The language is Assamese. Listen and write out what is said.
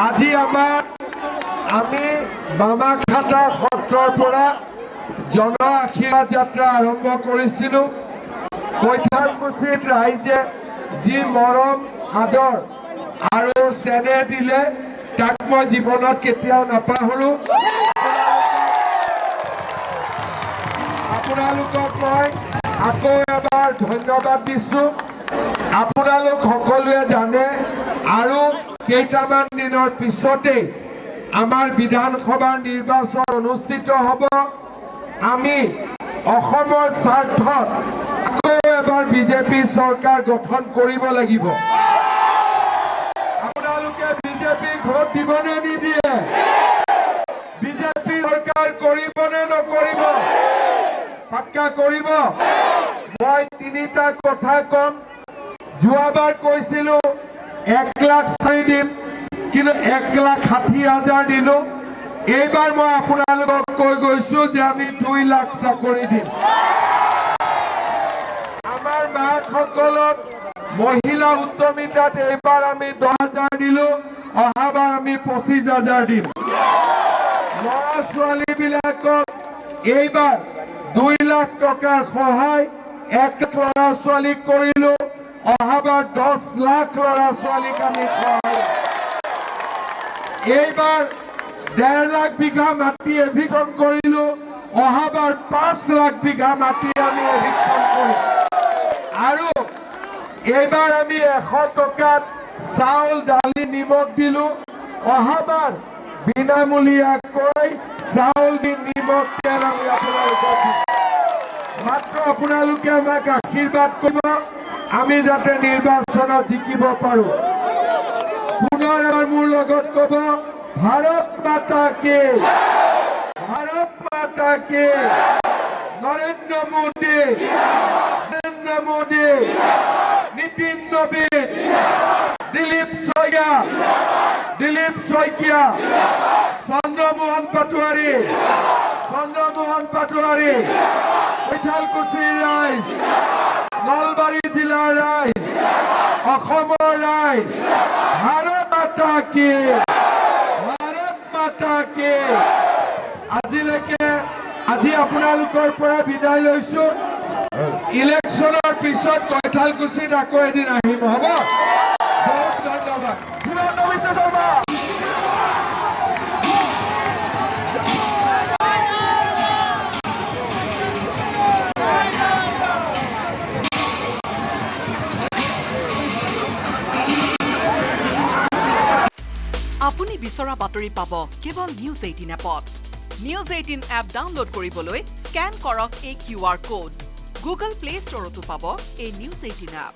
আজি আমি বামাখাটা সত্ৰৰ পৰা জন আশীৰ্বাদ যাত্ৰা আৰম্ভ কৰিছিলোঁ। কৈঠালকুছিত ৰাইজে যি মৰম আদৰ আৰু চেনেহ দিলে তাক মই জীৱনত কেতিয়াও নাপাহৰোঁ। আপোনালোকক মই আকৌ এবাৰ ধন্যবাদ দিছোঁ। আপোনালোক সকলোৱে জানে আৰু কেইটামান দিনৰ পিছতে আমাৰ বিধানসভাৰ নিৰ্বাচন অনুষ্ঠিত হ'ব। আমি অসমৰ স্বাৰ্থত আকৌ এবাৰ বিজেপি চৰকাৰ গঠন কৰিব লাগিব। আপোনালোকে বিজেপিক ভোট দিবনে নিদিয়ে? বিজেপি চৰকাৰ কৰিবনে নকৰিব? পাক্কা কৰিব। মই তিনিটা কথা কম। যোৱাবাৰ কৈছিলোঁ 1,04,000 দিম, কিন্তু 1,60,000 দিলোঁ। এইবাৰ মই আপোনালোকক কৈ গৈছোঁ যে আমি 2 লাখ চাকৰি দিম। আমাৰ মাসকলক মহিলা উদ্যমিতাত এইবাৰ আমি 10,000 দিলোঁ, অহাবাৰ আমি 25,000 দিম। ল'ৰা ছোৱালীবিলাকক এইবাৰ 2 লাখ টকাৰ সহায় 1 লাখ ল'ৰা ছোৱালীক কৰিলোঁ, অহাবাৰ 10 লাখ ল'ৰা ছোৱালীক আমি সহায়। এইবাৰ 1.5 লাখ বিঘা মাটি এভিকন কৰিলোঁ, অহাবাৰ 5 লাখ বিঘা মাটি আমি এভিকন কৰিম। আৰু এইবাৰ আমি 100 টকাত চাউল দালি নিমখ দিলোঁ, অহাবাৰ বিনামূলীয়াকৈ চাউল দি নিমখ তেল আমি আপোনালোকক দিম। মাত্ৰ আপোনালোকে আমাক আশীৰ্বাদ কৰিব, আমি যাতে নিৰ্বাচনত জিকিব পাৰোঁ। পুনৰ এবাৰ মোৰ লগত ক'ব, ভাৰত মাতা কি, ভাৰত মাতা কি, নৰেন্দ্ৰ মোদী, নৰেন্দ্ৰ মোদী, নীতিন নবীন, দিলীপ শইকীয়া, চন্দ্ৰমোহন পাটোৱাৰী, কৈঠালকুছিৰ ৰাইজ, নলবাৰী জিলাৰ ৰাইজ, অসমৰ ৰাইজ, ভাৰত মাতা কি, ভাৰত মাতা কি। আজি আপোনালোকৰ পৰা বিদায় লৈছোঁ। ইলেকশ্যনৰ পিছত কৈঠালকুছিত আকৌ এদিন আহিম, হ'ব? বহুত ধন্যবাদ। আপুনি বিচৰা বাতৰি পাব কেৱল নিউজ 18 এপত। নিউজ 18 এপ ডাউনলোড কৰিবলৈ স্কেন কৰক এই QR কোড। গুগল প্লে ষ্টৰতো পাব এই নিউজ 18 এপ।